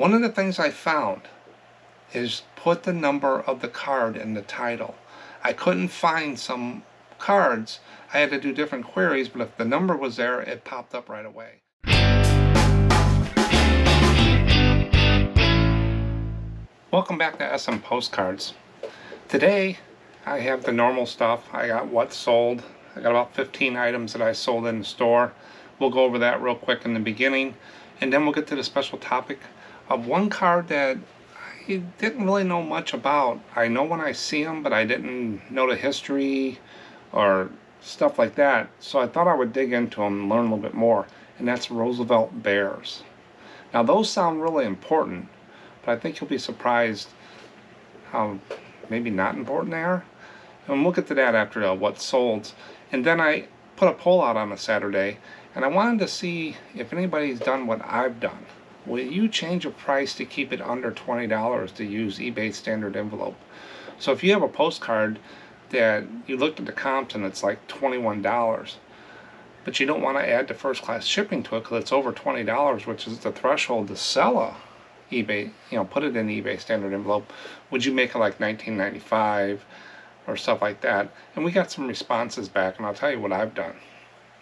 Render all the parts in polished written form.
One of the things I found is put the number of the card in the title. I couldn't find some cards. I had to do different queries, but if the number was there, it popped up right away. Welcome back to SMPostcards. Today, I have the normal stuff. I got what's sold. I got about 15 items that I sold in the store. We'll go over that real quick in the beginning, and then we'll get to the special topic of one card that I didn't really know much about. I know when I see them, but I didn't know the history or stuff like that. So I thought I would dig into them and learn a little bit more, and that's Roosevelt Bears. Now those sound really important, but I think you'll be surprised how maybe not important they are. And we'll get to that after what's sold. And then I put a poll out on a Saturday, and I wanted to see if anybody's done what I've done. Will you change a price to keep it under $20 to use eBay standard envelope? So if you have a postcard that you looked at the comps and it's like $21, but you don't want to add the first class shipping to it because it's over $20, which is the threshold to sell a eBay, put it in eBay standard envelope, would you make it like $19.95 or stuff like that? And we got some responses back, and I'll tell you what I've done.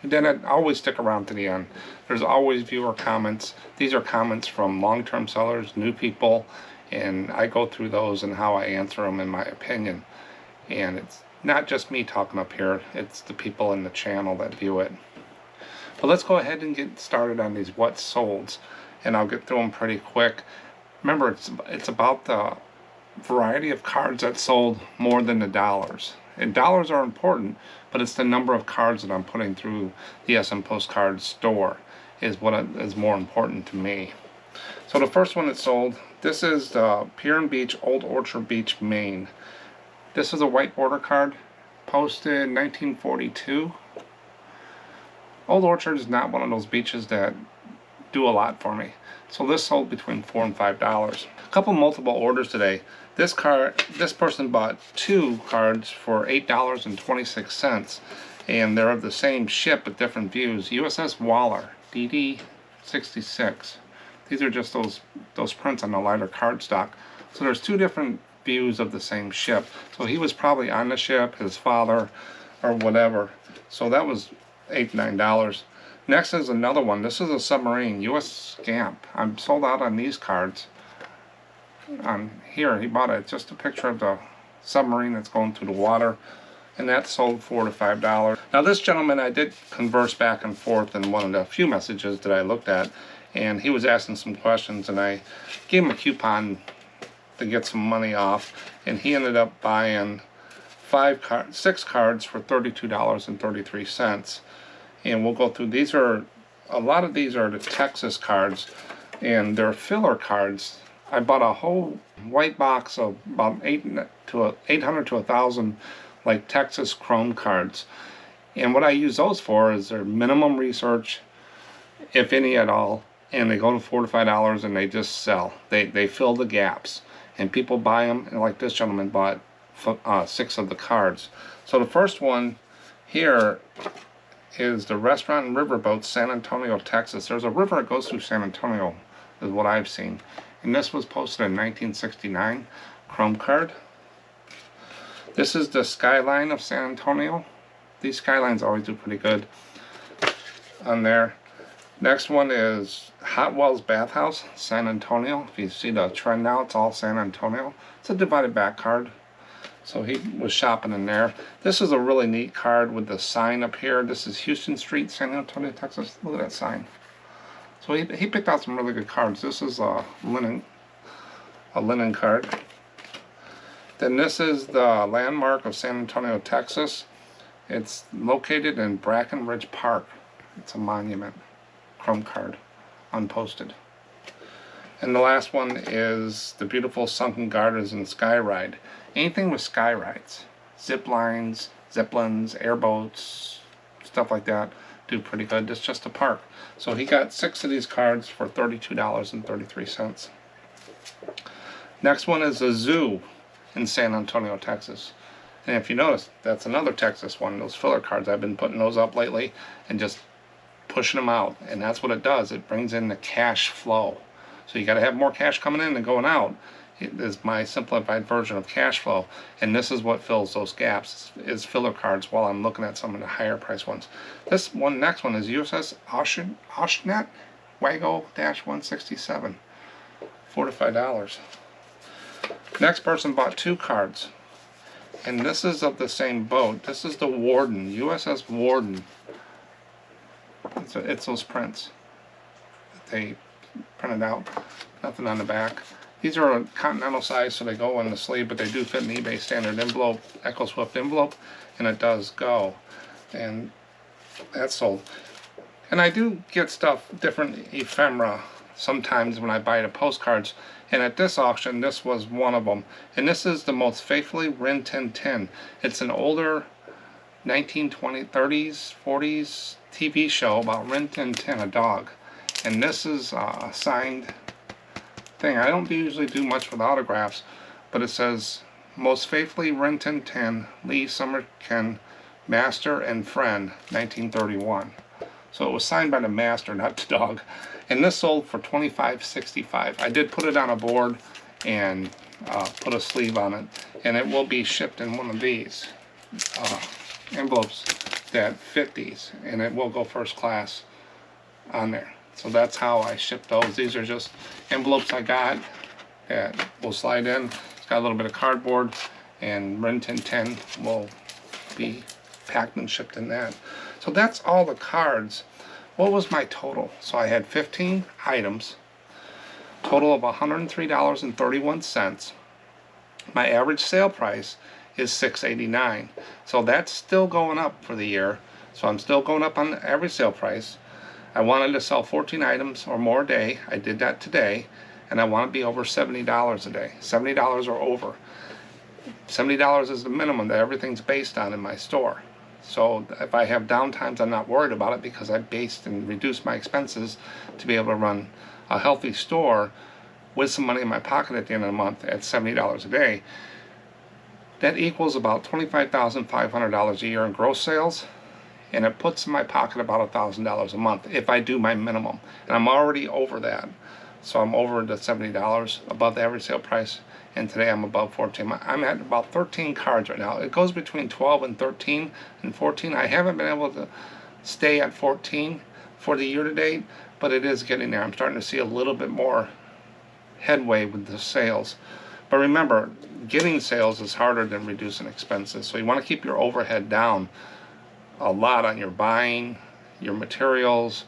And then I always stick around to the end. There's always viewer comments. These are comments from long-term sellers, new people, and I go through those and how I answer them in my opinion. And it's not just me talking up here, it's the people in the channel that view it. But let's go ahead and get started on these what's solds, and I'll get through them pretty quick. Remember, it's about the variety of cards that sold more than the dollars. And dollars are important, but it's the number of cards that I'm putting through the SMPostcards store is what is more important to me. So the first one that sold, this is the Pier and Beach, Old Orchard Beach, Maine. This is a white border card, posted 1942. Old Orchard is not one of those beaches that do a lot for me. So this sold between $4 and $5. A couple multiple orders today. This person bought 2 cards for $8.26, and they're of the same ship but different views. USS Waller, DD66. These are just those prints on the lighter cardstock. So there's 2 different views of the same ship. So he was probably on the ship, his father, or whatever. So that was $8, $9. Next is another one. This is a submarine, US Scamp. I'm sold out on these cards. On here, he bought just a picture of the submarine that's going through the water, and that sold $4 to $5. Now this gentleman, I did converse back and forth in one of the few messages that I looked at, and he was asking some questions, and I gave him a coupon to get some money off, and he ended up buying 6 cards for $32.33. And we'll go through these. A lot of these are the Texas cards, and they're filler cards. I bought a whole white box of about 800 to 1,000 like Texas Chrome cards. And what I use those for is their minimum research, if any at all, and they go to $4 to $5 and they just sell. They fill the gaps, and people buy them. And like this gentleman bought 6 of the cards. So the first one here is the Restaurant and Riverboat, San Antonio, Texas. There's a river that goes through San Antonio, is what I've seen. And this was posted in 1969, Chrome card. This is the Skyline of San Antonio. These skylines always do pretty good on there. Next one is Hot Wells Bathhouse, San Antonio. If you see the trend now, it's all San Antonio. It's a divided back card. So he was shopping in there. This is a really neat card with the sign up here. This is Houston Street, San Antonio, Texas. Look at that sign. So he picked out some really good cards. This is a linen card. Then this is the Landmark of San Antonio, Texas. It's located in Brackenridge Park. It's a monument. Chrome card, unposted. And the last one is the beautiful Sunken Gardens and Sky Ride. Anything with sky rides, zip lines, zeppelins, airboats, stuff like that, do pretty good. It's just a park. So he got 6 of these cards for $32.33. Next one is a zoo in San Antonio, Texas. And if you notice, that's another Texas one, those filler cards. I've been putting those up lately and just pushing them out. And that's what it does. It brings in the cash flow. So you got to have more cash coming in than going out. It is my simplified version of cash flow, and this is what fills those gaps, is filler cards while I'm looking at some of the higher price ones. This one, next one, is USS Oshnet Wago-167, $4 to $5. Next person bought 2 cards, and this is of the same boat. This is the Warden, USS Warden. It's those prints that they printed out, nothing on the back. These are a continental size, so they go on the sleeve, but they do fit an eBay standard envelope, Echo Swift envelope, and it does go. And that's sold. And I do get stuff, different ephemera, sometimes when I buy the postcards. And at this auction, this was one of them. And this is the Most Faithfully Rin Tin Tin. It's an older 1920s, 30s, 40s TV show about Rin Tin Tin, a dog. And this is a signed thing. I don't usually do much with autographs, but it says, Most Faithfully Rin Tin Tin, Lee Summerkin, Master and Friend, 1931. So it was signed by the master, not the dog. And this sold for $25.65. I did put it on a board and put a sleeve on it, and it will be shipped in one of these envelopes that fit these, and it will go first class on there. So that's how I ship those. These are just envelopes I got that will slide in. It's got a little bit of cardboard, and Rin Tin Tin will be packed and shipped in that. So that's all the cards. What was my total? So I had 15 items, total of $103.31. My average sale price is $6.89. So that's still going up for the year. So I'm still going up on the average sale price. I wanted to sell 14 items or more a day. I did that today, and I want to be over $70 a day. $70 or over. $70 is the minimum that everything's based on in my store. So if I have downtimes, I'm not worried about it, because I based and reduced my expenses to be able to run a healthy store with some money in my pocket at the end of the month at $70 a day. That equals about $25,500 a year in gross sales, and it puts in my pocket about $1,000 a month if I do my minimum. And I'm already over that. So I'm over the $70 above the average sale price, and today I'm above 14. I'm at about 13 cards right now. It goes between 12 and 13 and 14. I haven't been able to stay at 14 for the year to date, but it is getting there. I'm starting to see a little bit more headway with the sales. But remember, getting sales is harder than reducing expenses. So you want to keep your overhead down a lot on your buying, your materials,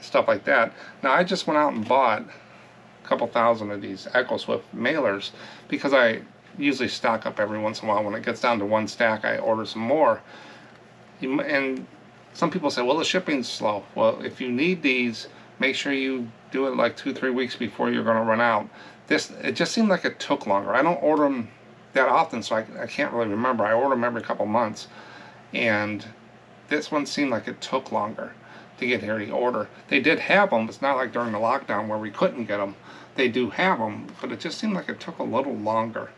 stuff like that. Now I just went out and bought a couple thousand of these Echo Swift mailers, because I usually stock up every once in a while. When it gets down to one stack, I order some more. And some people say, well, the shipping's slow. Well, if you need these, make sure you do it like 2-3 weeks before you're going to run out. It just seemed like it took longer. I don't order them that often, so I can't really remember. I order them every couple months, and this one seemed like it took longer to get here to order. They did have them. It's not like during the lockdown where we couldn't get them. They do have them, but it just seemed like it took a little longer.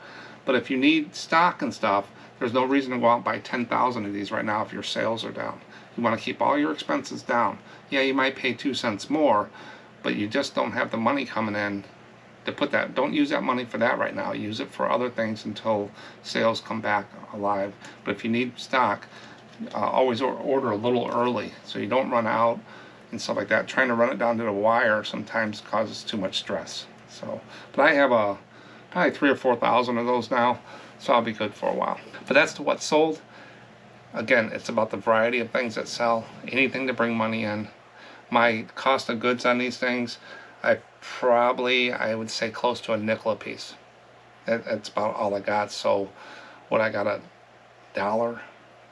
But if you need stock and stuff, there's no reason to go out and buy 10,000 of these right now if your sales are down. You want to keep all your expenses down. Yeah, you might pay 2 cents more, but you just don't have the money coming in to put that. Don't use that money for that right now. Use it for other things until sales come back alive. But if you need stock, always order a little early so you don't run out and stuff like that. Trying to run it down to the wire sometimes causes too much stress. So, but I have probably 3,000 or 4,000 of those now, so I'll be good for a while. But that's to what's sold. Again, it's about the variety of things that sell. Anything to bring money in. My cost of goods on these things, I would say close to a nickel a piece. That's about all I got. So what I got, $1,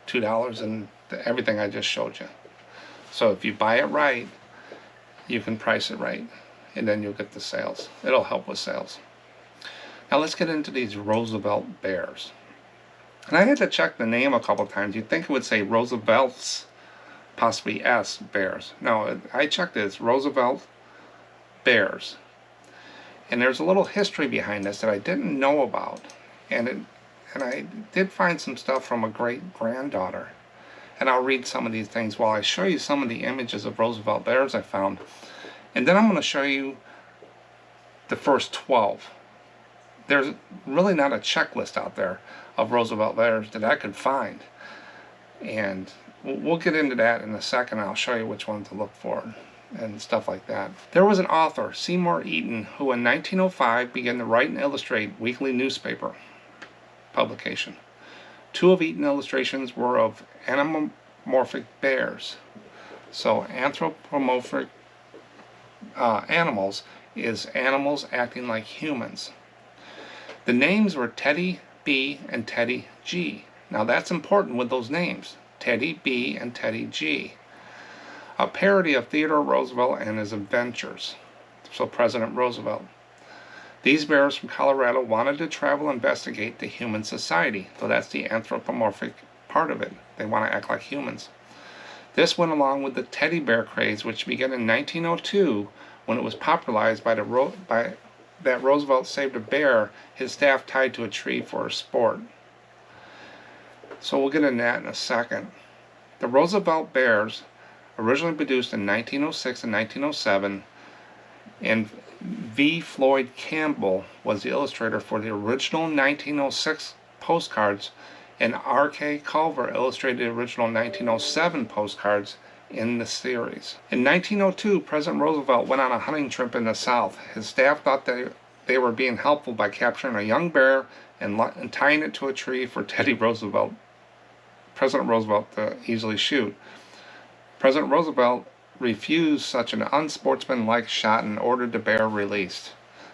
$2, and everything I just showed you. So if you buy it right, you can price it right, and then you'll get the sales. It'll help with sales. Now let's get into these Roosevelt Bears. And I had to check the name a couple times. You'd think it would say Roosevelt's, possibly S, Bears. No, I checked it. It's Roosevelt Bears. And there's a little history behind this that I didn't know about. And I did find some stuff from a great-granddaughter. And I'll read some of these things while I show you some of the images of Roosevelt Bears I found. And then I'm going to show you the first 12. There's really not a checklist out there of Roosevelt Bears that I could find. And we'll get into that in a second. I'll show you which one to look for and stuff like that. There was an author, Seymour Eaton, who in 1905 began to write and illustrate weekly newspaper publication. Two of Eaton's illustrations were of anamorphic bears. So anthropomorphic animals is animals acting like humans. The names were Teddy B and Teddy G. Now that's important with those names, Teddy B and Teddy G. A parody of Theodore Roosevelt and his adventures. So President Roosevelt. These bears from Colorado wanted to travel and investigate the human society. So that's the anthropomorphic part of it. They want to act like humans. This went along with the teddy bear craze, which began in 1902 when it was popularized by that Roosevelt saved a bear his staff tied to a tree for a sport. So we'll get into that in a second. The Roosevelt Bears, originally produced in 1906 and 1907, and V. Floyd Campbell was the illustrator for the original 1906 postcards, and R.K. Culver illustrated the original 1907 postcards in the series. In 1902, President Roosevelt went on a hunting trip in the South. His staff thought they were being helpful by capturing a young bear and tying it to a tree for President Roosevelt to easily shoot. President Roosevelt refused such an unsportsmanlike shot and ordered the bear released.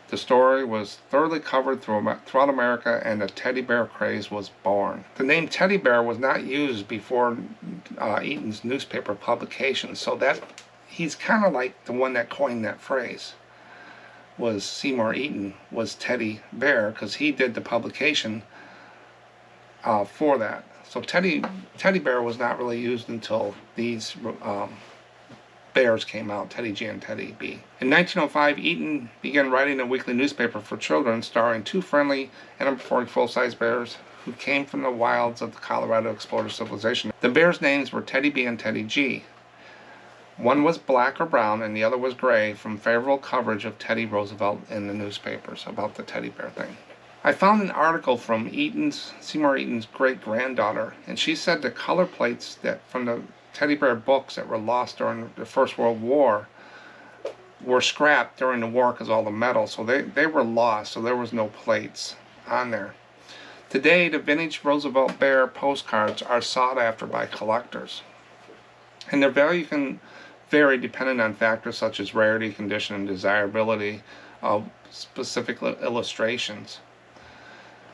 The story was thoroughly covered throughout America, and the teddy bear craze was born. The name teddy bear was not used before Eaton's newspaper publication, so that he's kind of like the one that coined that phrase. Was Seymour Eaton was Teddy Bear, because he did the publication for that. So teddy bear was not really used until these bears came out, Teddy G and Teddy B. In 1905, Eaton began writing a weekly newspaper for children starring two friendly anamorphic full-size bears who came from the wilds of the Colorado explorer civilization. The bears' names were Teddy B and Teddy G. One was black or brown and the other was gray, from favorable coverage of Teddy Roosevelt in the newspapers about the teddy bear thing. I found an article from Seymour Eaton's great-granddaughter, and she said the color plates that from the teddy bear books that were lost during the First World War were scrapped during the war because all the metal, so they were lost, so there was no plates on there. Today, the vintage Roosevelt Bear postcards are sought after by collectors, and their value can vary depending on factors such as rarity, condition, and desirability of specific illustrations.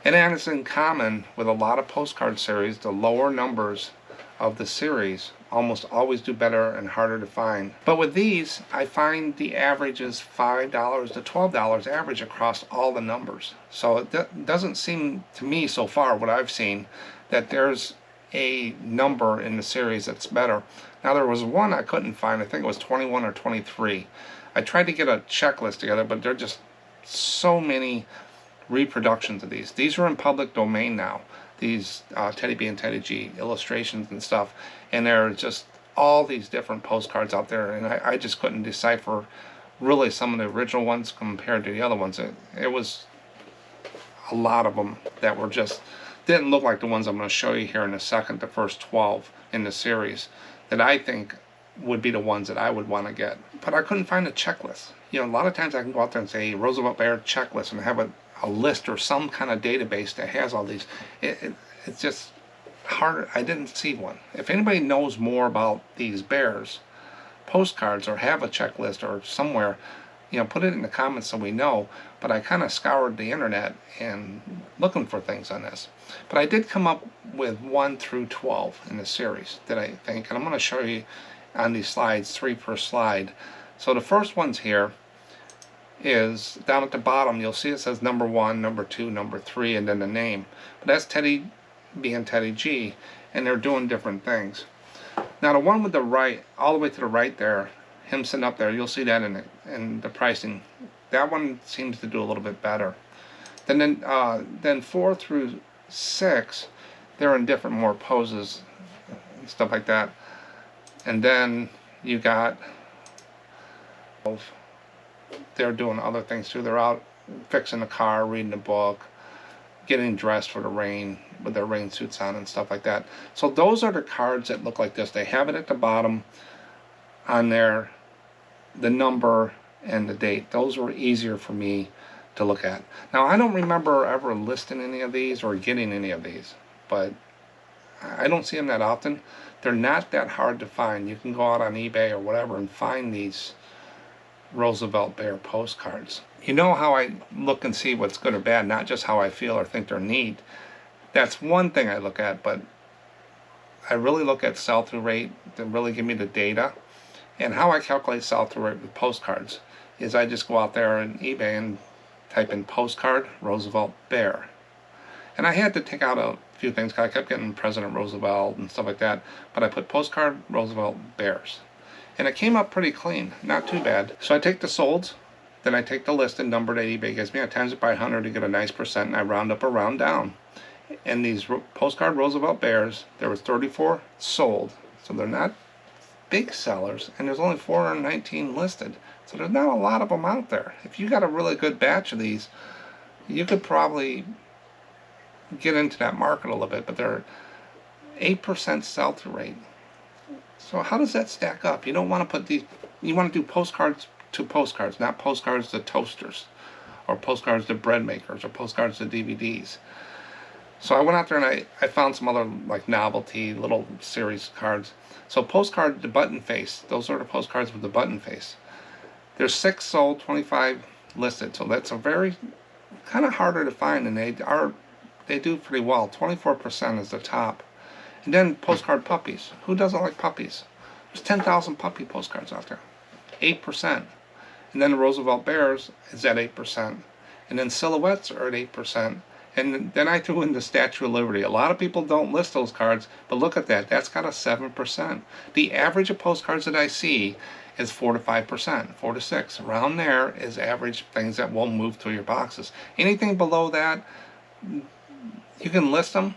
And that is in common with a lot of postcard series. The lower numbers of the series almost always do better and harder to find. But with these, I find the average is $5 to $12 average across all the numbers. So it doesn't seem to me so far, what I've seen, that there's a number in the series that's better. Now there was one I couldn't find. I think it was 21 or 23. I tried to get a checklist together, but there are just so many reproductions of these. These are in public domain now, these Teddy B and Teddy G illustrations and stuff, and there are just all these different postcards out there, and I just couldn't decipher really some of the original ones compared to the other ones. It was a lot of them that were just didn't look like the ones I'm going to show you here in a second, the first 12 in the series, that I think would be the ones that I would want to get. But I couldn't find a checklist. You know, a lot of times I can go out there and say Roosevelt Bear checklist and have a list or some kind of database that has all these. It's just hard. I didn't see one. If anybody knows more about these bears postcards or have a checklist or somewhere, you know, put it in the comments so we know. But I kind of scoured the internet and looking for things on this. But I did come up with 1 through 12 in the series that I think, and I'm going to show you on these slides, 3 per slide. So the first one's here is down at the bottom. You'll see it says number 1, number 2, number 3, and then the name. But that's Teddy B and Teddy G, and they're doing different things. Now the one with the right, all the way to the right there, him sitting up there, you'll see that in the pricing. That one seems to do a little bit better. Then 4 through 6, they're in different more poses and stuff like that. And then you got they're doing other things too. They're out fixing the car, reading a book, getting dressed for the rain with their rain suits on and stuff like that. So those are the cards that look like this. They have it at the bottom on there, the number and the date. Those were easier for me to look at. Now, I don't remember ever listing any of these or getting any of these, but I don't see them that often. They're not that hard to find. You can go out on eBay or whatever and find these Roosevelt Bear postcards. You know how I look and see what's good or bad, not just how I feel or think they're neat. That's one thing I look at, but I really look at sell-through rate to really give me the data. And how I calculate sell-through rate with postcards is I just go out there on eBay and type in postcard Roosevelt Bear. And I had to take out a few things because I kept getting President Roosevelt and stuff like that, but I put postcard Roosevelt Bears. And it came up pretty clean, not too bad. So I take the solds, then I take the list and number that eBay gives me. I times it by 100 to get a nice percent, and I round up or round down. And these postcard Roosevelt Bears, there was 34 sold, so they're not big sellers, and there's only 419 listed. So there's not a lot of them out there. If you got a really good batch of these, you could probably get into that market a little bit, but they're 8% sell-through rate. So how does that stack up? You don't want to put these, you want to do postcards to postcards, not postcards to toasters, or postcards to bread makers, or postcards to DVDs. So I went out there and I found some other like novelty little series cards. So postcard to button face, those are the postcards with the button face. There's 6 sold, 25 listed, so that's a very kind of harder to find, and they do pretty well. 24% is the top. And then postcard puppies. Who doesn't like puppies? There's 10,000 puppy postcards out there. 8%. And then the Roosevelt Bears is at 8%. And then silhouettes are at 8%. And then I threw in the Statue of Liberty. A lot of people don't list those cards, but look at that. That's got a 7%. The average of postcards that I see is 4 to 5%, 4 to 6. Around there is average things that will move through your boxes. Anything below that, you can list them.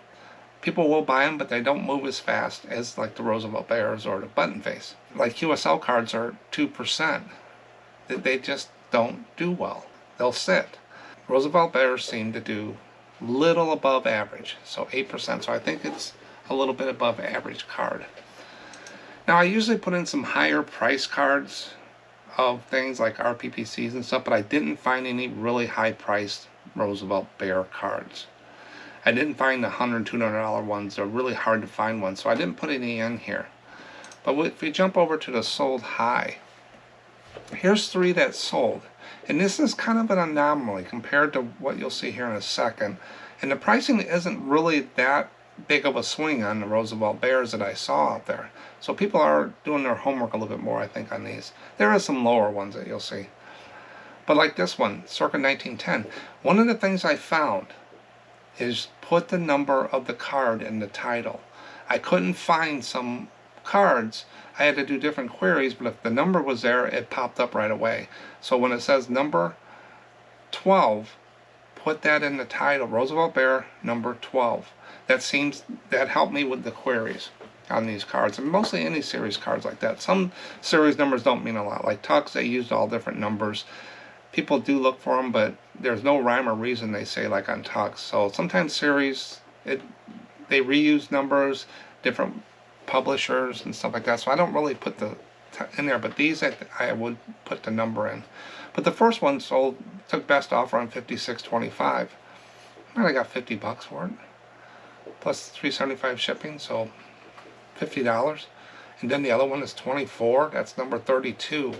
People will buy them, but they don't move as fast as like the Roosevelt Bears or the button face. Like QSL cards are 2%. They just don't do well. They'll sit. Roosevelt Bears seem to do little above average, so 8%. So I think it's a little bit above average card. Now I usually put in some higher price cards of things like RPPCs and stuff, but I didn't find any really high priced Roosevelt Bear cards. I didn't find the $100, $200 ones. They're really hard to find ones, so I didn't put any in here. But if we jump over to the sold high, here's 3 that sold. And this is kind of an anomaly compared to what you'll see here in a second. And the pricing isn't really that big of a swing on the Roosevelt Bears that I saw out there. So people are doing their homework a little bit more, I think, on these. There are some lower ones that you'll see. But like this one, circa 1910, one of the things I found is put the number of the card in the title. I couldn't find some cards. I had to do different queries, but if the number was there, it popped up right away. So when it says number 12, put that in the title, Roosevelt Bear number 12. That helped me with the queries on these cards, and mostly any series cards like that. Some series numbers don't mean a lot. Like Tux, they used all different numbers. People do look for them, but there's no rhyme or reason, they say, like on Tux. So sometimes series, they reuse numbers, different publishers and stuff like that. So I don't really put the in there, but these I would put the number in. But the first one sold, took best offer on $56.25. And I got $50 for it, plus $3.75 shipping, so $50. And then the other one is 24. That's number 32.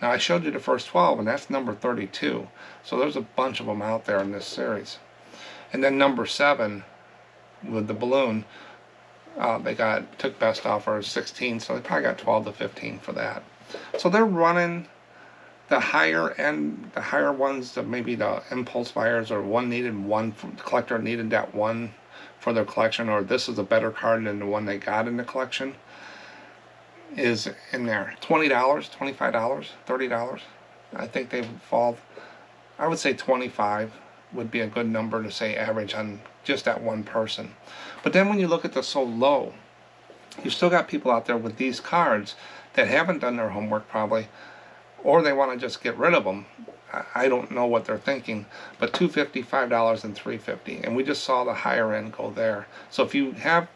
Now I showed you the first 12, and that's number 32. So there's a bunch of them out there in this series. And then number 7 with the balloon, they took best offer 16, so they probably got 12 to 15 for that. So they're running the higher end, the higher ones, maybe the impulse buyers, or the collector needed that one for their collection, or this is a better card than the one they got in the collection, is in there. $20, $25, $30. I think they would fall, I would say 25 would be a good number to say average on just that one person. But then when you look at the so low, you've still got people out there with these cards that haven't done their homework probably, or they want to just get rid of them. I don't know what they're thinking, but $2.50, $5, and $3.50, and we just saw the higher end go there. So if you have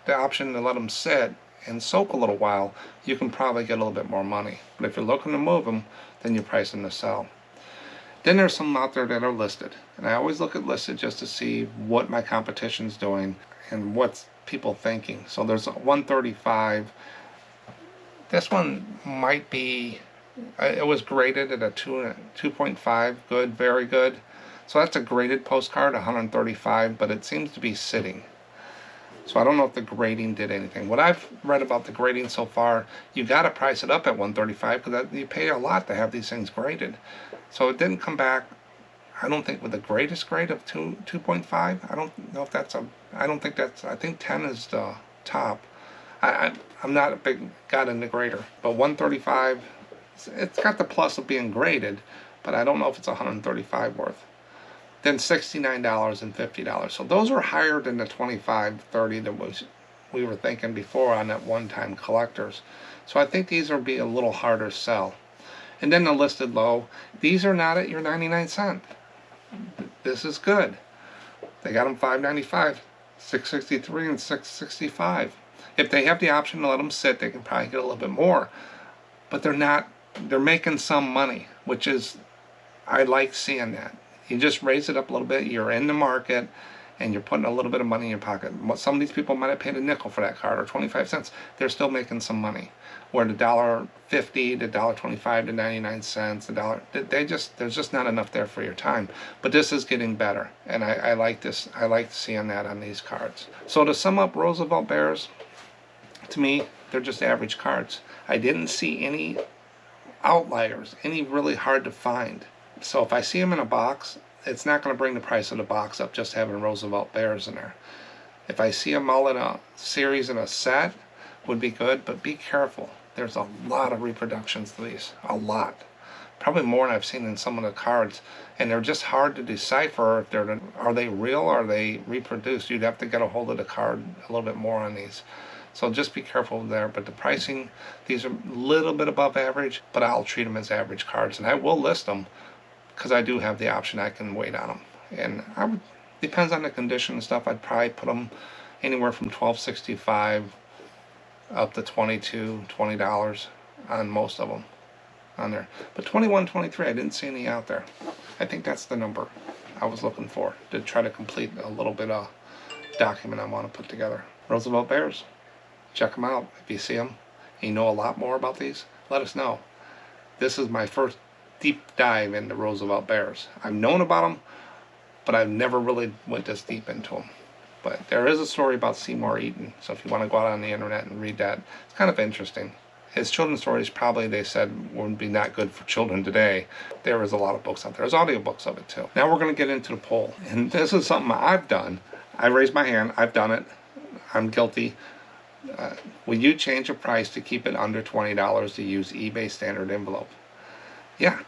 the option to let them sit and soak a little while, you can probably get a little bit more money. But if you're looking to move them, then you price them to sell. Then there's some out there that are listed, and I always look at listed just to see what my competition's doing and what's people thinking. So there's a 135. This one might be, it was graded at a 2.5, good, very good. So that's a graded postcard, 135, but it seems to be sitting. So I don't know if the grading did anything. What I've read about the grading so far, you got to price it up at 135 because you pay a lot to have these things graded. So it didn't come back, I don't think, with the greatest grade of 2.5. I don't know if that's a, I don't think that's, I think 10 is the top. I'm not a big got into grader, but 135, it's got the plus of being graded, but I don't know if it's 135 worth. Then $69 and $50. So those are higher than the 25, 30 that we were thinking before on that one-time collectors. So I think these will be a little harder to sell. And then the listed low, these are not at your 99¢. This is good. They got them $5.95, $6.63, and $6.65. If they have the option to let them sit, they can probably get a little bit more. But they're not, they're making some money, which is, I like seeing that. You just raise it up a little bit, you're in the market, and you're putting a little bit of money in your pocket. Some of these people might have paid a nickel for that card, or 25 cents. They're still making some money. Where the $1.50, the $1.25 to 99 cents, the dollar, there's just not enough there for your time. But this is getting better, and I like this. I like seeing that on these cards. So to sum up, Roosevelt Bears, to me, they're just average cards. I didn't see any outliers, any really hard to find. So if I see them in a box, it's not going to bring the price of the box up just having Roosevelt Bears in there. If I see them all in a series in a set, would be good, but be careful. There's a lot of reproductions to these, a lot. Probably more than I've seen in some of the cards, and they're just hard to decipher if they're, are they real or are they reproduced. You'd have to get a hold of the card a little bit more on these. So just be careful there. But the pricing, these are a little bit above average, but I'll treat them as average cards, and I will list them because I do have the option. I can wait on them, and I would, depends on the condition and stuff. I'd probably put them anywhere from $12.65 up to $20 on most of them on there. But 21, 23, I didn't see any out there. I think that's the number I was looking for to try to complete a little bit of document I want to put together. Roosevelt Bears, check them out. If you see them and you know a lot more about these, let us know. This is my first deep dive into Roosevelt Bears. I've known about them, but I've never really went this deep into them. But there is a story about Seymour Eaton, so if you want to go out on the internet and read that, it's kind of interesting. His children's stories probably, they said, would be not good for children today. There is a lot of books out there. There's audiobooks of it too. Now we're going to get into the poll. And this is something I've done. I raised my hand. I've done it. I'm guilty. Will you change the price to keep it under $20 to use eBay standard envelope? Yeah.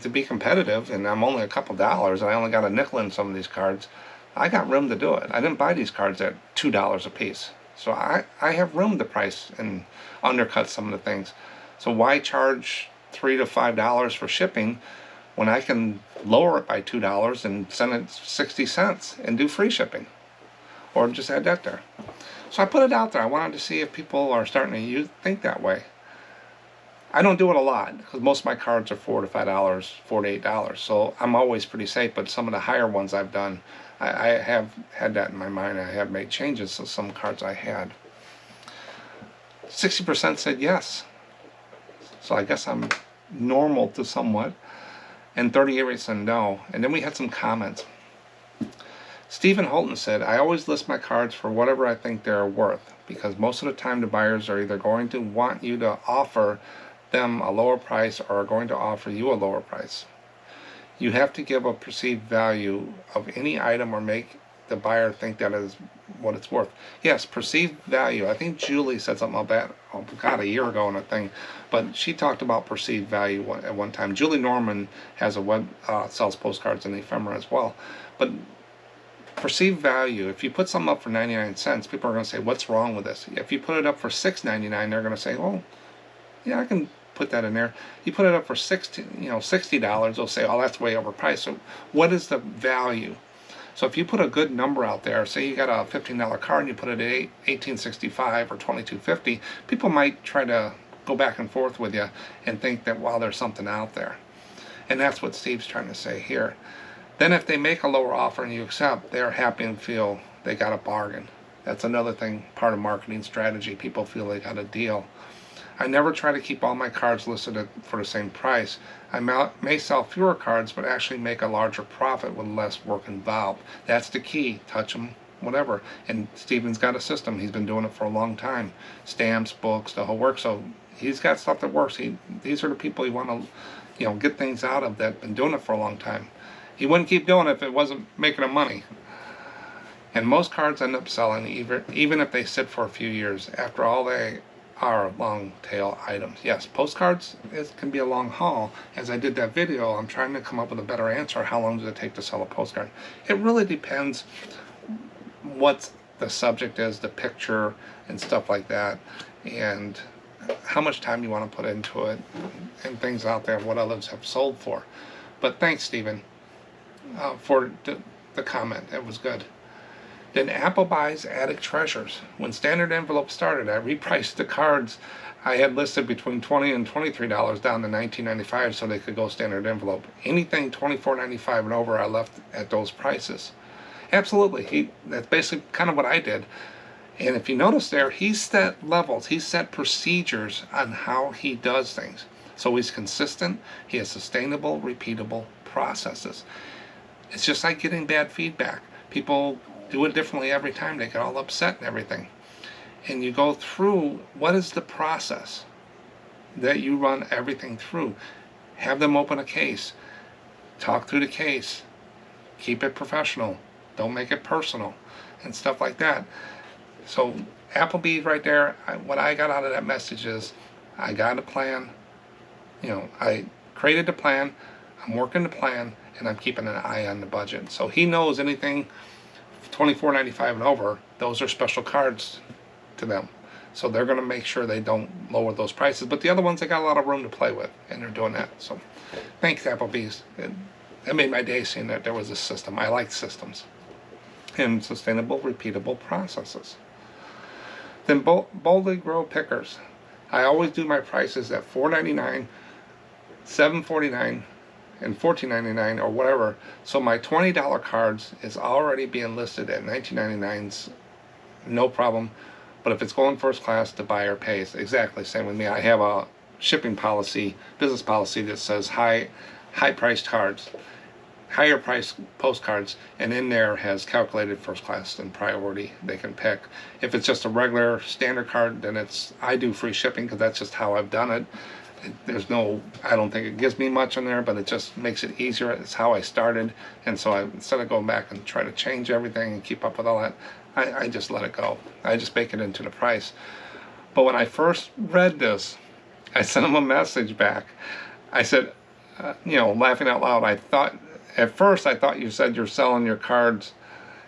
To be competitive, and I'm only a couple dollars, and I only got a nickel in some of these cards, I got room to do it. I didn't buy these cards at $2 a piece. So I have room to price and undercut some of the things. So why charge $3 to $5 for shipping when I can lower it by $2 and send it 60 cents and do free shipping? Or just add that there. So I put it out there. I wanted to see if people are starting to think that way. I don't do it a lot because most of my cards are $4 to $5, $4 to $8. So I'm always pretty safe, but some of the higher ones I've done, I have had that in my mind. I have made changes to some cards I had. 60% said yes. So I guess I'm normal to somewhat. And 38% said no. And then we had some comments. Stephen Holton said, I always list my cards for whatever I think they're worth, because most of the time the buyers are either going to want you to offer them a lower price or are going to offer you a lower price. You have to give a perceived value of any item or make the buyer think that is what it's worth. Yes, perceived value. I think Julie said something about that, oh God, a year ago in a thing, but she talked about perceived value at one time. Julie Norman has a web, sells postcards and ephemera as well. But perceived value, if you put something up for 99 cents, people are going to say, what's wrong with this? If you put it up for $6.99, they're going to say, oh, yeah, put that in there. You put it up for $60, they'll say, oh, that's way overpriced. So what is the value? So if you put a good number out there, say you got a $15 card and you put it at $18.65 or $22.50, people might try to go back and forth with you and think that, well, there's something out there. And that's what Steve's trying to say here. Then if they make a lower offer and you accept, they're happy and feel they got a bargain. That's another thing, part of marketing strategy. People feel they got a deal. I never try to keep all my cards listed for the same price. I may sell fewer cards, but actually make a larger profit with less work involved. That's the key. Touch them, whatever. And Steven's got a system. He's been doing it for a long time. Stamps, books, the whole work. So he's got stuff that works. These are the people you want to, get things out of that have been doing it for a long time. He wouldn't keep doing it if it wasn't making him money. And most cards end up selling even if they sit for a few years. After all, they are long tail items. Yes, postcards can be a long haul. As I did that video, I'm trying to come up with a better answer. How long does it take to sell a postcard? It really depends what the subject is, the picture and stuff like that, and how much time you want to put into it, and things out there, what others have sold for. But thanks, Stephen, for the comment. It was good. Then Apple buys Attic Treasures. When standard envelopes started, I repriced the cards I had listed between $20 and $23 down to $19.95 so they could go standard envelope. Anything $24.95 and over, I left at those prices. Absolutely. That's basically kind of what I did. And if you notice there, he set levels, he set procedures on how he does things. So he's consistent, he has sustainable, repeatable processes. It's just like getting bad feedback. People do it differently every time. They get all upset and everything. And you go through, what is the process that you run everything through? Have them open a case. Talk through the case. Keep it professional. Don't make it personal. And stuff like that. So Applebee's right there, what I got out of that message is, I got a plan. I created the plan. I'm working the plan. And I'm keeping an eye on the budget. So he knows anything $24.95 and over, those are special cards to them. So they're going to make sure they don't lower those prices. But the other ones, they got a lot of room to play with, and they're doing that. So thanks, Applebee's. It made my day seeing that there was a system. I like systems and sustainable, repeatable processes. Then Boldly Grow Pickers. I always do my prices at $4.99, $7.49, and $14.99 or whatever. So my $20 cards is already being listed at $19.99, no problem. But if it's going first class, the buyer pays. Exactly, same with me. I have a shipping policy, business policy that says high priced cards, higher priced postcards, and in there has calculated first class and priority they can pick. If it's just a regular standard card, then I do free shipping because that's just how I've done it. There's no, I don't think it gives me much in there, but it just makes it easier. It's how I started, and so instead of going back and try to change everything and keep up with all that, I just let it go. I just bake it into the price. But when I first read this, I sent him a message back. I said, laughing out loud, at first I thought you said you're selling your cards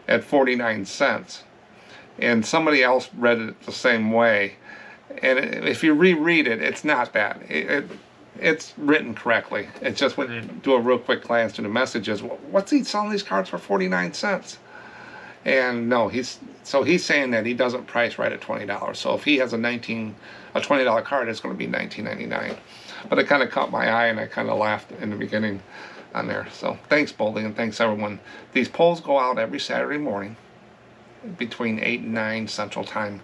at 49 cents. And somebody else read it the same way. And if you reread it, it's not that. It's written correctly. It's just when you do a real quick glance through the messages, what's he selling these cards for 49 cents? And no, he's saying that he doesn't price right at $20. So if he has a $20 card, it's going to be $19.99. But it kind of caught my eye, and I kind of laughed in the beginning on there. So thanks, Boldy, and thanks everyone. These polls go out every Saturday morning between 8 and 9 Central Time.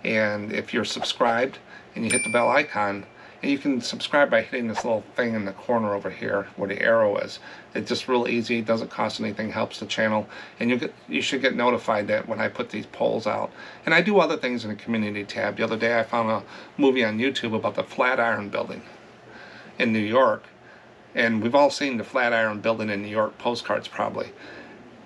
And if you're subscribed and you hit the bell icon, and you can subscribe by hitting this little thing in the corner over here where the arrow is. It's just real easy, doesn't cost anything, helps the channel, and you should get notified that when I put these polls out. And I do other things in the community tab. The other day I found a movie on YouTube about the Flatiron Building in New York. And we've all seen the Flatiron Building in New York postcards probably.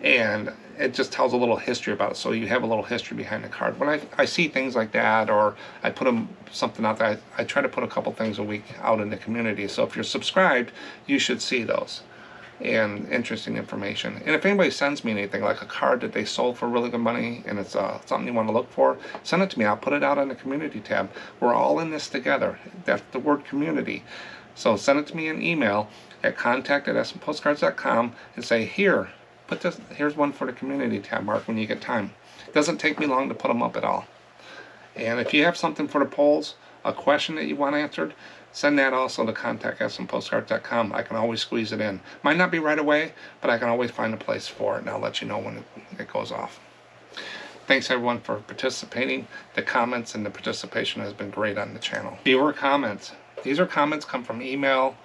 And it just tells a little history about it, so you have a little history behind the card. When I see things like that, or I put something out there, I try to put a couple things a week out in the community. So if you're subscribed, you should see those. and interesting information. And if anybody sends me anything, like a card that they sold for really good money, and it's something you want to look for, send it to me. I'll put it out on the community tab. We're all in this together. That's the word community. So send it to me in email at contact@SMPostcards.com and say, here, put this, here's one for the community tab, Mark, when you get time. It doesn't take me long to put them up at all. And if you have something for the polls, a question that you want answered, send that also to contact@SMPostcards.com. I can always squeeze it in. Might not be right away, but I can always find a place for it, and I'll let you know when it goes off. Thanks everyone for participating. The comments and the participation has been great on the channel. Viewer comments. These are comments come from email,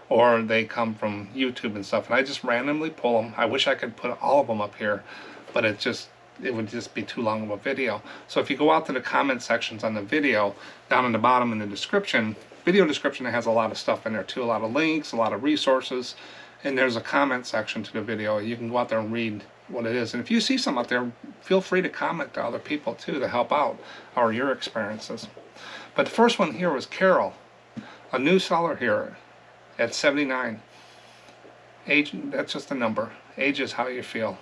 or they come from YouTube and stuff, and I just randomly pull them. I wish I could put all of them up here, but it would just be too long of a video. So if you go out to the comment sections on the video, down in the bottom in the description, video description, it has a lot of stuff in there too, a lot of links, a lot of resources, and there's a comment section to the video. You can go out there and read what it is. And if you see something out there, feel free to comment to other people too to help out or your experiences. But the first one here was Carol, a new seller here at 79. Age, that's just a number. Age is how you feel.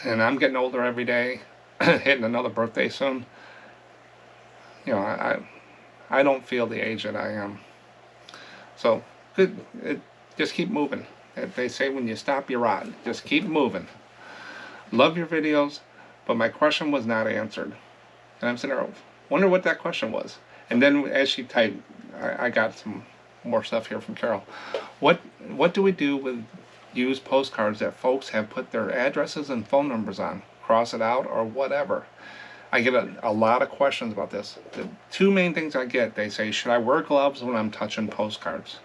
And I'm getting older every day, hitting another birthday soon. You know, I don't feel the age that I am. So just keep moving. They say when you stop, you rot. Just keep moving. Love your videos, but my question was not answered. And I'm sitting there, wonder what that question was. And then as she typed, I got some more stuff here from Carol. What do we do with used postcards that folks have put their addresses and phone numbers on? Cross it out or whatever. I get a lot of questions about this. The two main things I get, they say, should I wear gloves when I'm touching postcards?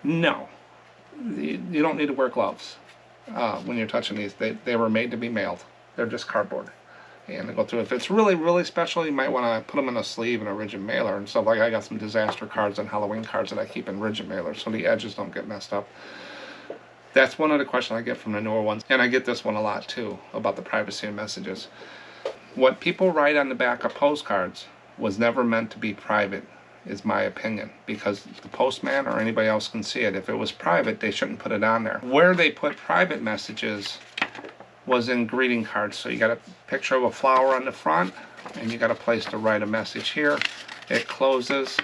No. You don't need to wear gloves when you're touching these. They were made to be mailed. They're just cardboard. And they go through. If it's really, really special, you might want to put them in a sleeve in a rigid mailer and stuff. Like I got some disaster cards and Halloween cards that I keep in rigid mailers so the edges don't get messed up. That's one of the questions I get from the newer ones. And I get this one a lot too, about the privacy of messages. What people write on the back of postcards was never meant to be private, is my opinion, because the postman or anybody else can see it. If it was private, they shouldn't put it on there. Where they put private messages was in greeting cards. So you got a picture of a flower on the front, and you got a place to write a message here. It closes,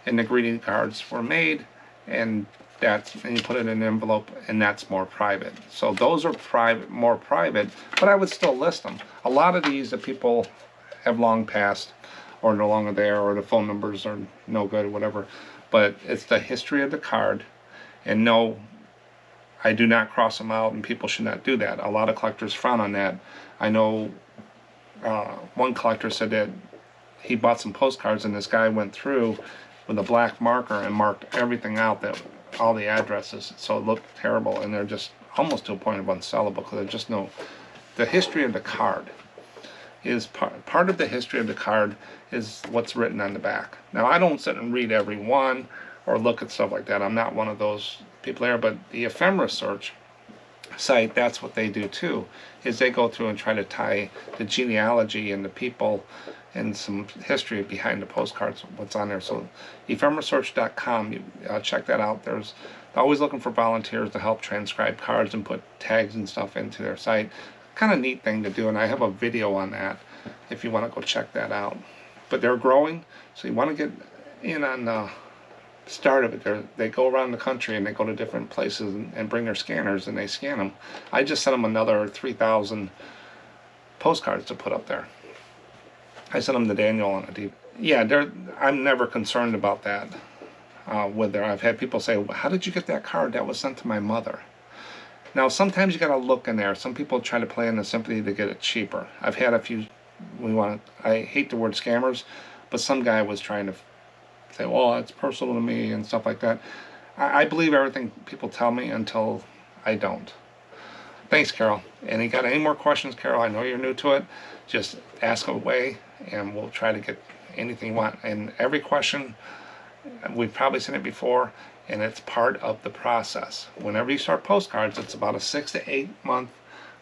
and the greeting cards were made, and you put it in an envelope, and that's more private. So those are private, more private, but I would still list them. A lot of these that people have long passed, or no longer there, or the phone numbers are no good or whatever, but it's the history of the card. And no, I do not cross them out, and people should not do that. A lot of collectors frown on that. I know one collector said that he bought some postcards, and this guy went through with a black marker and marked everything out, that all the addresses, so it looked terrible, and they're just almost to a point of unsellable, because there's just no, the history of the card is part of the history of the card is what's written on the back. Now, I don't sit and read every one or look at stuff like that. I'm not one of those people there, but the ephemera search site, that's what they do too, is they go through and try to tie the genealogy and the people and some history behind the postcards, what's on there. So ephemerasearch.com, check that out. They're always looking for volunteers to help transcribe cards and put tags and stuff into their site. Kind of neat thing to do, and I have a video on that if you want to go check that out. But they're growing, so you want to get in on the start of it. They go around the country and they go to different places and bring their scanners and they scan them. I just sent them another 3,000 postcards to put up there. I sent them to Daniel on a deep. Yeah, I'm never concerned about that with there. I've had people say, well, how did you get that card? That was sent to my mother. Now, sometimes you got to look in there. Some people try to play in the sympathy to get it cheaper. I've had a few, I hate the word scammers, but some guy was trying to say, well, it's personal to me and stuff like that. I believe everything people tell me until I don't. Thanks, Carol. And you got any more questions, Carol? I know you're new to it. Just ask away, and we'll try to get anything you want. And every question, we've probably seen it before, and it's part of the process. Whenever you start postcards, it's about a 6 to 8 month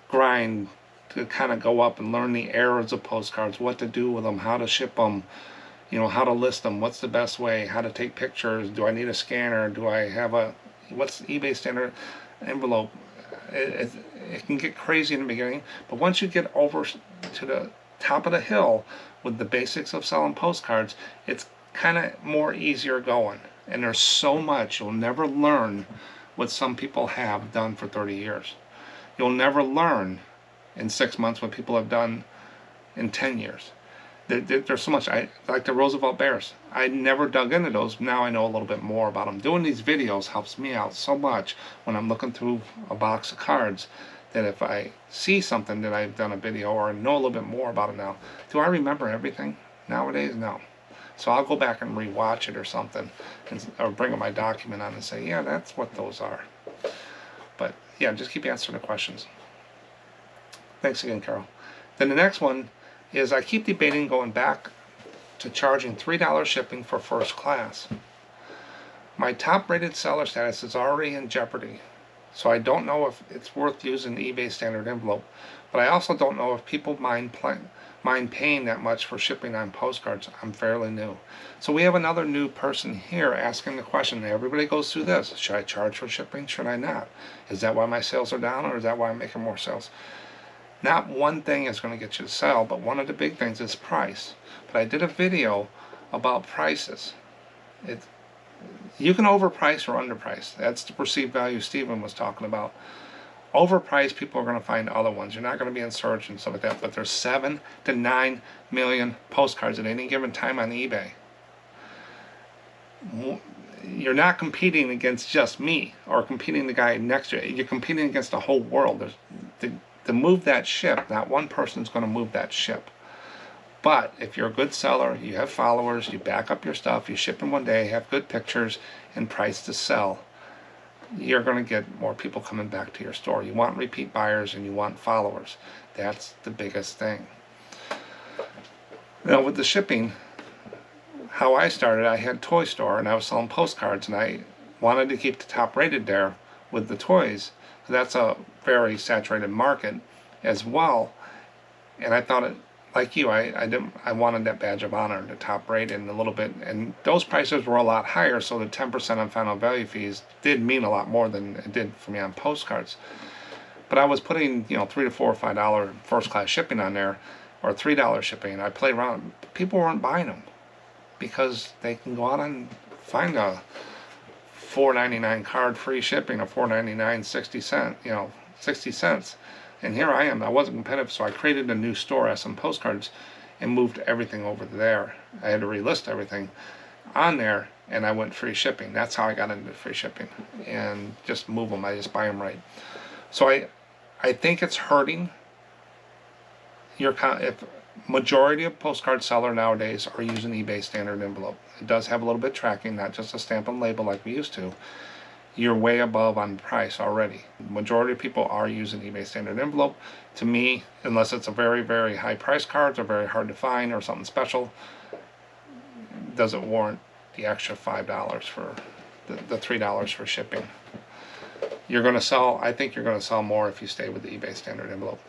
grind to kind of go up and learn the errors of postcards, what to do with them, how to ship them, you know, how to list them, what's the best way, how to take pictures, do I need a scanner, do I have a, What's eBay standard envelope? It can get crazy in the beginning, but once you get over to the top of the hill with the basics of selling postcards, it's kind of more easier going. And there's so much you'll never learn what some people have done for 30 years. You'll never learn in 6 months what people have done in 10 years. There's so much. Like the Roosevelt Bears. I never dug into those. Now I know a little bit more about them. Doing these videos helps me out so much when I'm looking through a box of cards, that if I see something that I've done a video or know a little bit more about it now, do I remember everything nowadays? No. So I'll go back and rewatch it or something, or bring up my document on and say, yeah, that's what those are. But yeah, just keep answering the questions. Thanks again, Carol. Then the next one is, I keep debating going back to charging $3 shipping for first class. My top rated seller status is already in jeopardy, so I don't know if it's worth using the eBay standard envelope, but I also don't know if people mind paying that much for shipping on postcards. I'm fairly new. So we have another new person here asking the question. Everybody goes through this. Should I charge for shipping? Should I not? Is that why my sales are down, or is that why I'm making more sales? Not one thing is going to get you to sell, but one of the big things is price. But I did a video about prices. You can overprice or underprice. That's the perceived value Stephen was talking about. Overpriced, people are going to find other ones. You're not going to be in search and stuff like that. But there's 7 to 9 million postcards at any given time on eBay. You're not competing against just me or competing the guy next to you. You're competing against the whole world. To move that ship, not one person's going to move that ship. But if you're a good seller, you have followers, you back up your stuff, you ship in one day, have good pictures, and price to sell, you're going to get more people coming back to your store. You want repeat buyers and you want followers. That's the biggest thing. Now with the shipping, how I started, I had a toy store and I was selling postcards, and I wanted to keep the top rated there with the toys. That's a very saturated market as well, and I thought it, like you, I wanted that badge of honor, the top rated, and a little bit, and those prices were a lot higher, so the 10% on final value fees did mean a lot more than it did for me on postcards. But I was putting, $3 to $4 or $5 first class shipping on there, or $3 shipping. I played around. People weren't buying them because they can go out and find a $4.99 card free shipping, or $4.99 60 cents. And here I am. I wasn't competitive, so I created a new store, SMPostcards, and moved everything over there. I had to relist everything on there, and I went free shipping. That's how I got into free shipping, and just move them. I just buy them right. So I think it's hurting your if majority of postcard seller nowadays are using eBay standard envelope. It does have a little bit of tracking, not just a stamp and label like we used to. You're way above on price already. Majority of people are using eBay standard envelope. To me, unless it's a very, very high price cards or very hard to find or something special, doesn't warrant the extra $5 for the $3 for shipping. You're going to sell, I think you're going to sell more if you stay with the eBay standard envelope.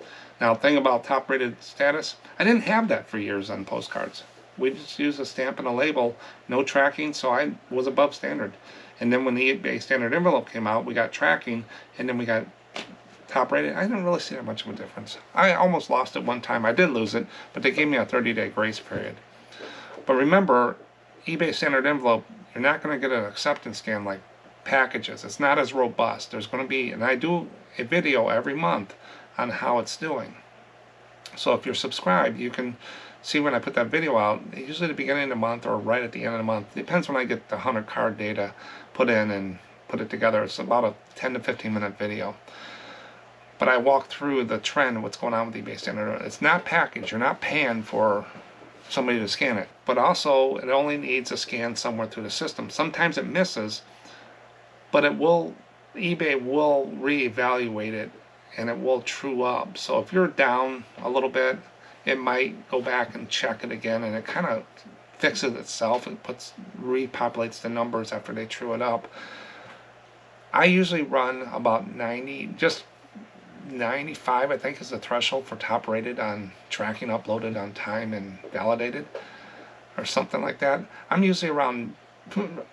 Now, thing about top rated status, I didn't have that for years on postcards. We just used a stamp and a label, no tracking, so I was above standard. And then when the eBay standard envelope came out, we got tracking, and then we got top rated. I didn't really see that much of a difference. I almost lost it one time. I did lose it, but they gave me a 30-day grace period. But remember, eBay standard envelope, you're not going to get an acceptance scan like packages. It's not as robust. There's going to be, and I do a video every month on how it's doing. So if you're subscribed, you can see when I put that video out, usually at the beginning of the month or right at the end of the month. It depends when I get the 100 card data put in and put it together. It's about a 10 to 15 minute video. But I walk through the trend, what's going on with eBay standard. It's not packaged. You're not paying for somebody to scan it. But also, it only needs a scan somewhere through the system. Sometimes it misses, but eBay will reevaluate it and it will true up. So if you're down a little bit, it might go back and check it again, and it kind of fixes itself. It repopulates the numbers after they true it up. I usually run about 90, just 95 I think is the threshold for top rated on tracking, uploaded on time and validated, or something like that. I'm usually around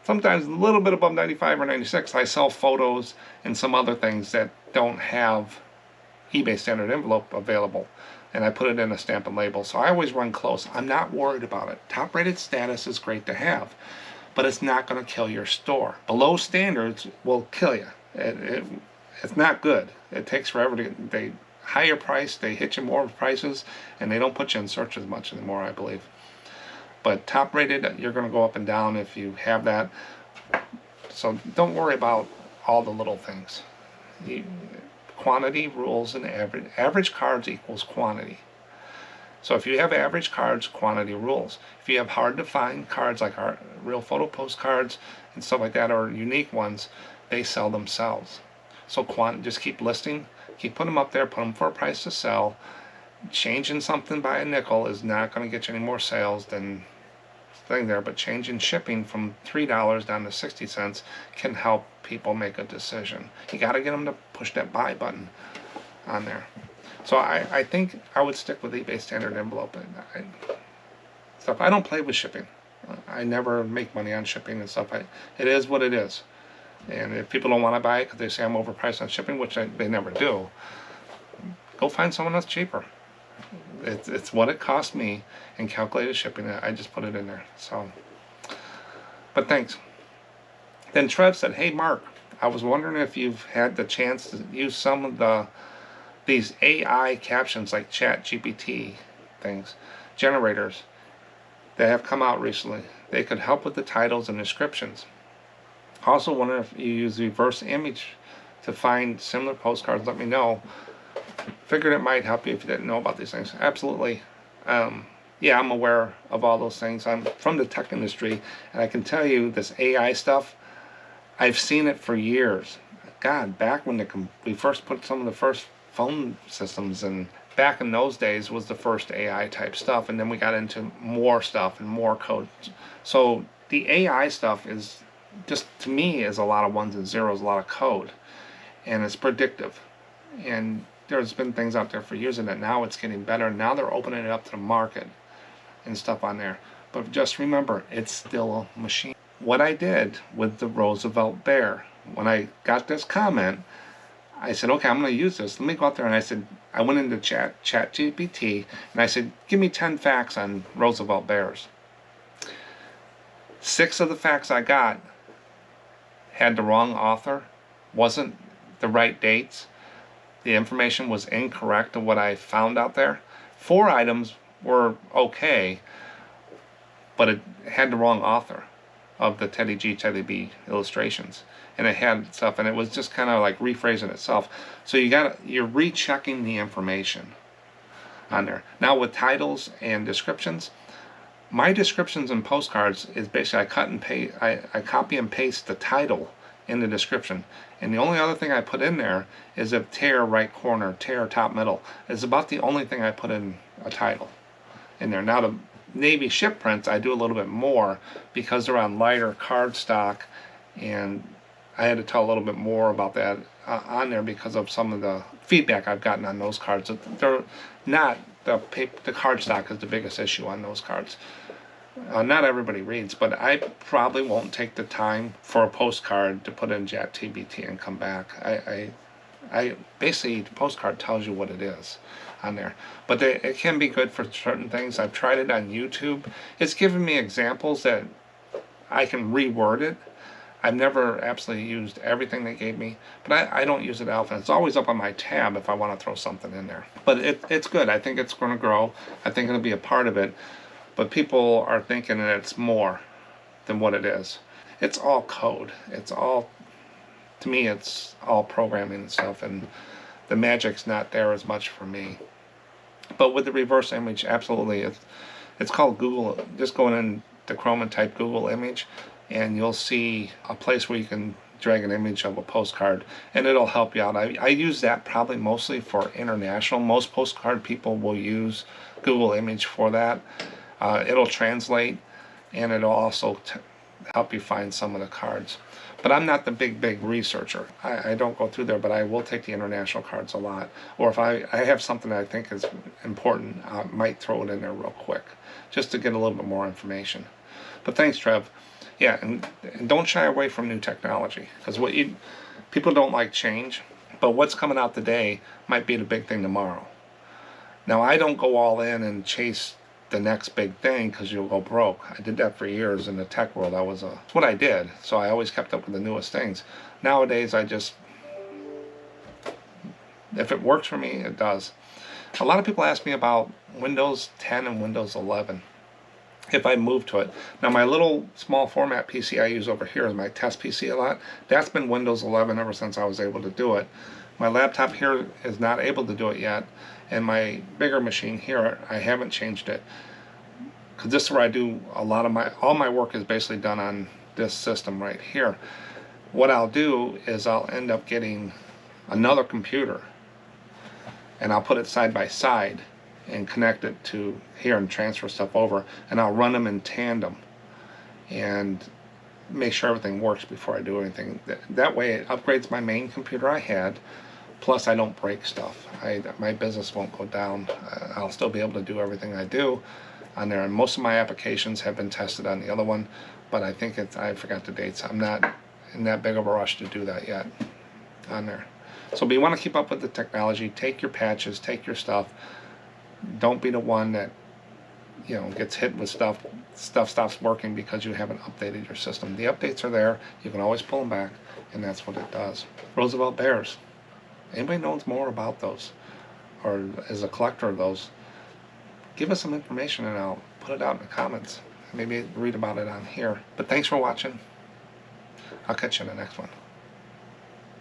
sometimes a little bit above 95 or 96, I sell photos and some other things that don't have eBay standard envelope available, and I put it in a stamp and label. So I always run close. I'm not worried about it. Top rated status is great to have, but it's not going to kill your store. Below standards will kill you. It's not good. It takes forever to get, they higher price, they hit you more prices, and they don't put you in search as much anymore, I believe. But top rated, you're going to go up and down if you have that. So don't worry about all the little things. Quantity rules and average. Average cards equals quantity. So if you have average cards, quantity rules. If you have hard to find cards like our real photo postcards and stuff like that, or unique ones, they sell themselves. So just keep listing, keep putting them up there, put them for a price to sell. Changing something by a nickel is not going to get you any more sales than thing there, but changing shipping from $3 down to 60 cents can help people make a decision. You got to get them to push that buy button on there. So I think I would stick with eBay standard envelope. Stuff. I don't play with shipping. I never make money on shipping and stuff. It is what it is. And if people don't want to buy it because they say I'm overpriced on shipping, which they never do, go find someone that's cheaper. It's what it cost me in calculated shipping. I just put it in there. So, but thanks. Then Trev said, "Hey Mark, I was wondering if you've had the chance to use some of these AI captions like Chat GPT things, generators that have come out recently. They could help with the titles and descriptions. Also wonder if you use reverse image to find similar postcards. Let me know. Figured it might help you if you didn't know about these things." Absolutely. Yeah, I'm aware of all those things. I'm from the tech industry, and I can tell you this AI stuff, I've seen it for years. God, back when we first put some of the first phone systems, and back in those days was the first AI type stuff, and then we got into more stuff and more code. So the AI stuff is just, to me, is a lot of ones and zeros, a lot of code, and it's predictive. And there's been things out there for years in it. Now it's getting better. Now they're opening it up to the market and stuff on there. But just remember, it's still a machine. What I did with the Roosevelt Bear, when I got this comment, I said, okay, I'm going to use this. Let me go out there, and I said, I went into Chat GPT, and I said, give me 10 facts on Roosevelt Bears. 6 of the facts I got had the wrong author, wasn't the right dates. The information was incorrect of what I found out there. 4 items were okay, but it had the wrong author of the Teddy G, Teddy B illustrations. And it had stuff, and it was just kind of like rephrasing itself. So you're rechecking the information on there. Now with titles and descriptions, my descriptions and postcards is basically I copy and paste the title in the description, and the only other thing I put in there is a tear right corner, tear top middle. It's about the only thing I put in a title in there. Now the Navy ship prints I do a little bit more because they're on lighter card stock, and I had to tell a little bit more about that on there because of some of the feedback I've gotten on those cards. They're not the card stock is the biggest issue on those cards. Not everybody reads, but I probably won't take the time for a postcard to put in ChatGPT and come back. I basically, the postcard tells you what it is on there, but it can be good for certain things. I've tried it on YouTube. It's given me examples that I can reword it. I've never absolutely used everything they gave me, but I don't use it often. It's always up on my tab if I want to throw something in there. But it's good. I think it's going to grow. I think it'll be a part of it. But people are thinking that it's more than what it is. It's all code. It's all, to me, it's all programming and stuff, and the magic's not there as much for me. But with the reverse image, absolutely. It's called Google. Just go into Chrome and type Google image, and you'll see a place where you can drag an image of a postcard, and it'll help you out. I use that probably mostly for international. Most postcard people will use Google image for that. It'll translate, and it'll also help you find some of the cards. But I'm not the big researcher. I don't go through there, but I will take the international cards a lot. Or if I have something that I think is important, I might throw it in there real quick, just to get a little bit more information. But thanks, Trev. Yeah, and don't shy away from new technology, because people don't like change, but what's coming out today might be the big thing tomorrow. Now, I don't go all in and chase the next big thing because you'll go broke. I did that for years in the tech world. That's what I did. So I always kept up with the newest things. Nowadays, if it works for me, it does. A lot of people ask me about Windows 10 and Windows 11. If I move to it. Now, my little small format PC I use over here is my test PC a lot. That's been Windows 11 ever since I was able to do it. My laptop here is not able to do it yet, and my bigger machine here, I haven't changed it, because this is where I do all my work is basically done on this system right here. What I'll do is I'll end up getting another computer, and I'll put it side by side and connect it to here and transfer stuff over, and I'll run them in tandem and make sure everything works before I do anything. That way it upgrades my main computer I had, plus I don't break stuff. My business won't go down. I'll still be able to do everything I do on there, and most of my applications have been tested on the other one, but I think I forgot the dates. I'm not in that big of a rush to do that yet on there. So, but you want to keep up with the technology. Take your patches, take your stuff. Don't be the one that, gets hit with stuff stops working because you haven't updated your system. The updates are there. You can always pull them back, and that's what it does. Roosevelt Bears. Anybody knows more about those, or is a collector of those? Give us some information, and I'll put it out in the comments. Maybe read about it on here. But thanks for watching. I'll catch you in the next one.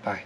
Bye.